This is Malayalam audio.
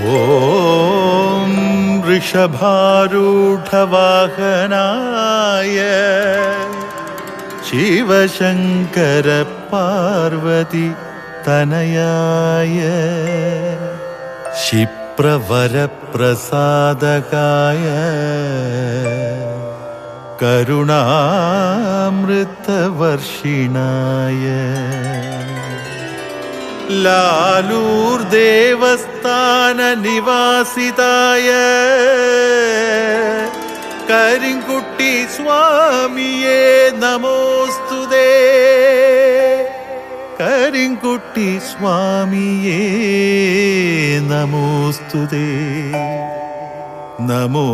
ഓം ഋഷഭാരൂഢവാഹനായ ശിവശങ്കര പാർവതി തനയായ ക്ഷിപ്രവരപ്രസാദകായ കരുണാമൃതവർഷിണായ ലാലൂർ ദേവസ്ഥാന നിവാസിതായ കരിങ്കുട്ടി സ്വാമിയേ നമോസ്തുതേ. കരിങ്കുട്ടി സ്വാമിയേ നമോസ്തുതേ. നമോസ്തുതേ.